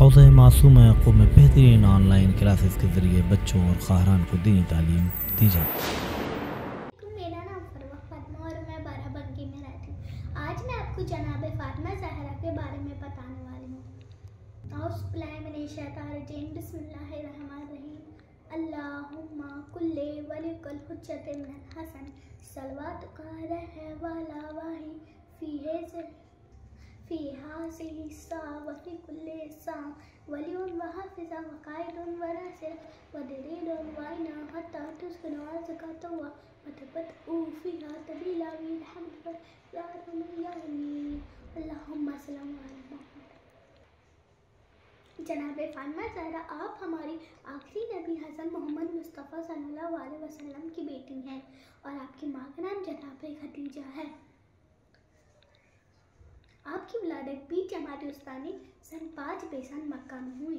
हौज़ा मासूम याक़ूब में बेहतरीन ऑनलाइन क्लासेस के ज़रिए बच्चों और ख़ाहरान को दीनी तालीम दी जाती है। मेरा नाम फरवा फातिमा और मैं बाराबंकी में रहती हूँ। आज मैं आपको जनाब फातिमा ज़हरा के बारे में बताने वाली हूँ। बिस्मिल्लाहिर्रहमानिर्रहीम। अल्लाहुम्मा कुल्ले वलिकुल हुज्जत मिनल हसन सलवात का है वाला वाही फी हाज़िही सा व फी कुल्ले सा वलियुन व हाफ़िज़ा व काइदुन व नासिर व दलीलुन व इना हत्ता तुस्किनु ज़काता व तबतउ फ़ीहा तबीला बिहम्द अल्लाहुम्मा सल्लि अला मुहम्मद। जनाब फातिमा ज़हरा आप हमारी आखिरी नबी हज़रत मोहम्मद मुस्तफ़ा सल्लल्लाहु अलैहि वसल्लम की बेटी हैं और आपकी माँ का नाम जनाब खदीजा है। आपकी विलादत 20 जमात-ए-उस्तानी सन 5 बेसन मक्का में हुई।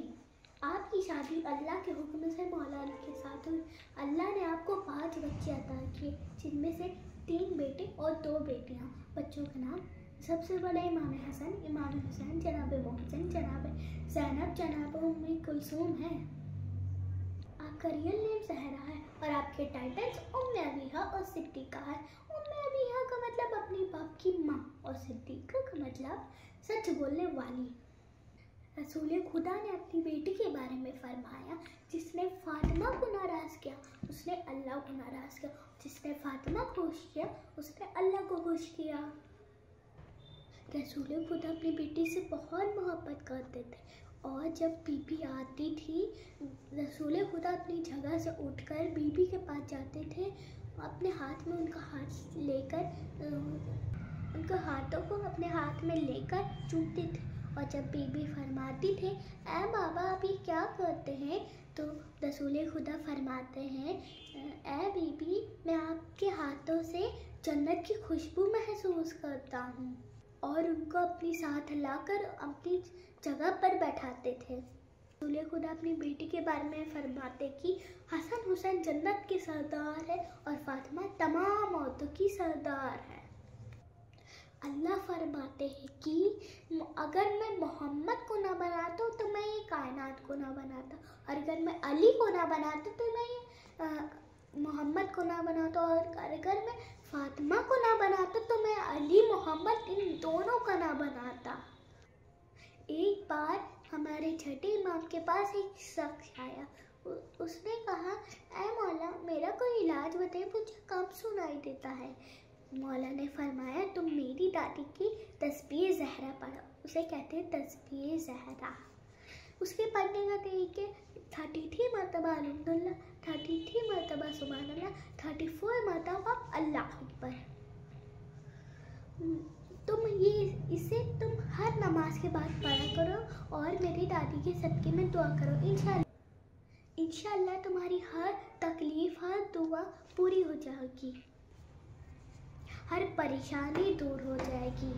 आपकी शादी अल्लाह के हुक्म से मौला अली के साथ हुई। अल्लाह ने आपको 5 बच्चे अता किए, जिनमें से 3 बेटे और 2 बेटियां। बच्चों के नाम सबसे बड़े इमाम हसन, इमाम हुसैन, जनाब मोहसिन, जनाब ज़ैनब, जनाब उम्मे कुलसूम हैं। आपका रियल नेम ज़हरा है और आपके टाइटल्स उम्मे अबीहा और सिद्दीक़ा है। उम्मे अबीहा का मतलब अपने बाप की माँ और सिद्दीक़ा का मतलब सच बोलने वाली। रसूल खुदा ने अपनी बेटी के बारे में फरमाया, जिसने फातिमा को नाराज़ किया उसने अल्लाह को नाराज़ किया, जिसने फातिमा को खुश किया उसने अल्लाह को खुश किया। रसूल खुदा अपनी बेटी से बहुत मोहब्बत करते थे और जब बीबी आती थी, रसूल खुदा अपनी जगह से उठकर बीबी के पास जाते थे, अपने हाथ में उनका हाथ लेकर उनके हाथों को अपने हाथ में लेकर चूमते थे। और जब बीबी फरमाती थे, ऐ बाबा आप ये क्या करते हैं, तो रसूल खुदा फरमाते हैं, ऐ बीबी मैं आपके हाथों से जन्नत की खुशबू महसूस करता हूँ। और उनको अपने साथ लाकर अपनी जगह पर बैठाते थे। रसूल खुदा अपनी बेटी के बारे में फरमाते कि हसन हुसैन जन्नत के सरदार है और फातिमा तमाम औरतों की सरदार है। अल्लाह फरमाते हैं कि अगर मैं मोहम्मद को ना बनाता तो मैं ये कायनात को ना बनाता, और अगर मैं अली को ना बनाता तो मैं ये मोहम्मद को ना बनाता, और अगर मैं फातिमा को ना बनाता तो मैं अली मोहम्मद इन दोनों का ना बनाता। एक बार हमारे छठे इमाम के पास एक शख्स आया। उसने कहा, ऐ मौला मेरा कोई इलाज बताइए, मुझे कम सुनाई देता है। मौला ने फरमाया, तुम मेरी दादी की तस्बीह ज़हरा पढ़ो। उसे कहते हैं तस्बीह ज़हरा। उसके पढ़ने का तरीके 33 मरतबा अल्हम्दुलिल्लाह, 33 मरतबा सुभानअल्लाह, 34 मरतबा अल्लाह अकबर। तुम हर नमाज के बाद पढ़ा करो और मेरी दादी के सदके में दुआ करो। इंशाअल्लाह तुम्हारी हर तकलीफ, हर दुआ पूरी हो जाएगी, हर परेशानी दूर हो जाएगी।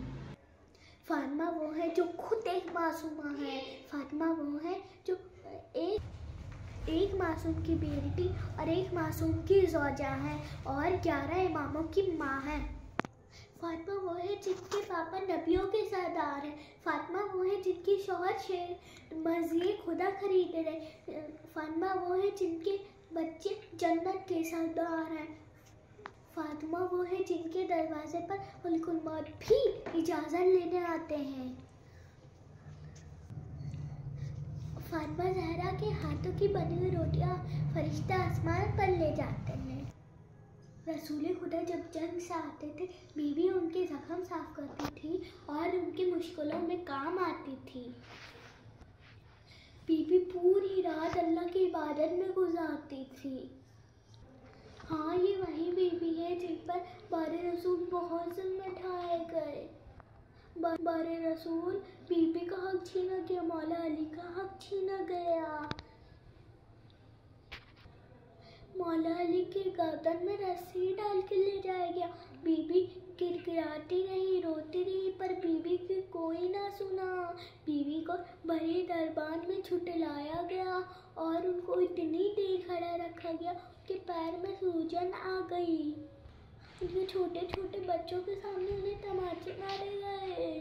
फातिमा वो है जो खुद एक मासूमा है। फातिमा वो है जो एक मासूम की बेटी और एक मासूम की ज़ौजा है और 11 इमामों की माँ है। फातिमा वो है जिनके पापा नबियों के सरदार हैं। फातिमा वो है जिनकी शौहर शेर मज़ीद खुदा खरीद रहे। फातिमा वो है जिनके बच्चे जन्नत के सरदार हैं। फातिमा वो है जिनके दरवाजे पर मलिकुल मौत भी इजाज़त लेने आते हैं। फातिमा ज़हरा के हाथों की बनी हुई रोटियां फरिश्ता आसमान पर ले जाते हैं। रसूल खुदा जब जंग से आते थे, बीवी उनके जख्म साफ करती थी और उनकी मुश्किलों में काम आती थी। बीवी पूरी रात अल्लाह की इबादत में गुजारती थी। हाँ, ये वही बीवी है जिन पर बारे रसूल बहुत ज़ुल्म ढाए गए। बारे रसूल बीवी का हक छीना गया, मौला अली का हक छीना गया। मौला अली के गर्दन में रस्सी डाल के ले जाया गया। बीबी गिड़गिड़ाती रही, रोती रही, पर बीबी की कोई ना सुना। बीबी को बड़े दरबार में छुटलाया गया और उनको इतनी देर खड़ा रखा गया, उनके पैर में सूजन आ गई। उनके छोटे छोटे बच्चों के सामने उन्हें तमाचे मारे गए।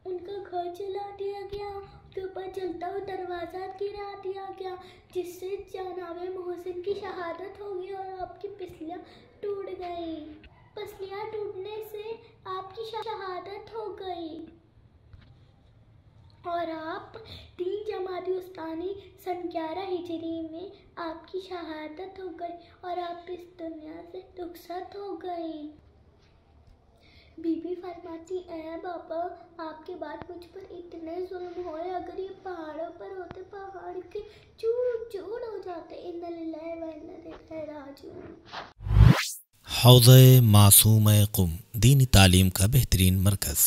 उनका घर जला दिया गया, के ऊपर जलता हुआ दरवाज़ा गिरा दिया गया, जिससे जनाब मोहसिन की शहादत हो गई और आपकी पसलियाँ टूट गई। पसलियाँ टूटने से आपकी शहादत हो गई और आप 3 जमादी उस्तानी सन 11 हिजरी में आपकी शहादत हो गई और आप इस दुनिया से रुखसत हो गई। बीबी फरमाती, ऐ बाबा, आपके बाद मुझ पर इतने जुल्म हुए, अगर ये पहाड़ों पर होते पहाड़ के चूर चूर हो जाते। इन्ना लिल्लाहि व इन्ना इलैहि राजिऊन। हौज़े मासूम क़ुम दीनी तालीम का बेहतरीन मरकज़।